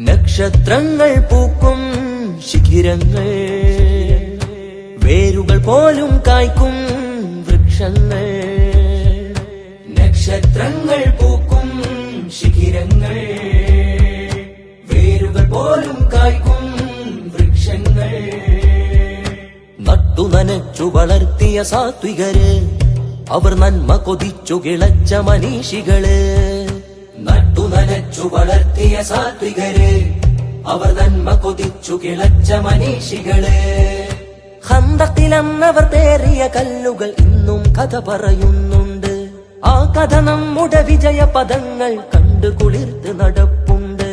നക്ഷത്രങ്ങൾ പൂക്കും ശിഖിരങ്ങൾ, വേരുകൾ പോലും കായ്ക്കും വൃക്ഷങ്ങൾ. നക്ഷത്രങ്ങൾ പൂക്കും ശിഖിരങ്ങൾ, വേരുകൾ പോലും കായ്ക്കും വൃക്ഷങ്ങൾ. നട്ടു നനച്ചു വളർത്തിയ സാത്വികര്, അവർ നന്മ കൊതിച്ചു കിളച്ച മനീഷികള്. നട്ടു നനച്ചു വളർത്തിയ സാത്വികര്, അവർ നന്മ കൊതിച്ചു കിളച്ച മനീഷികള്. ഖന്തഖിലന്നവർ പേറിയ കല്ലുകൾ ഇന്നും കഥ പറയുന്നുണ്ട്. ആ കഥ നമ്മുടെ വിജയ പദങ്ങൾ കണ്ടു കുളിർത്ത് നടപ്പുണ്ട്.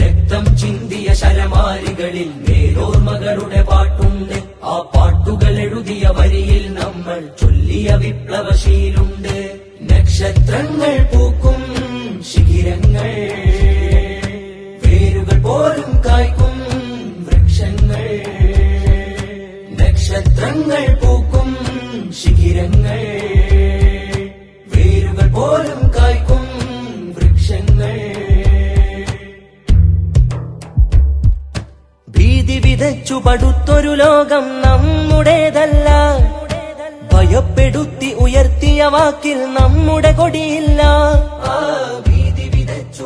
രക്തം ചിന്തിയ ശരമാരികളിൽ നേരോർമകളുടെ പാട്ടുണ്ട്. ആ പാട്ടുകൾ എഴുതിയ വരിയിൽ നമ്മൾ ചൊല്ലിയ വിപ്ലവശീലുണ്ട്. നക്ഷത്രങ്ങൾ പൂക്കും ശിഖിരങ്ങൾ, വേരുകൾ പോലും കായ്ക്കും വൃക്ഷങ്ങൾ. നക്ഷത്രങ്ങൾ പൂക്കും ശിഖിരങ്ങൾ, വേരുകൾ പോലും കായ്ക്കും വൃക്ഷങ്ങൾ. ഭീതി വിതച്ചു പടുത്തൊരു ലോകം നമ്മുടേതല്ല. ഭയപ്പെടുത്തി ഉയർത്തിയ വാക്കിൽ നമ്മുടെ കൊടിയില്ല. ഭീതി വിതച്ചു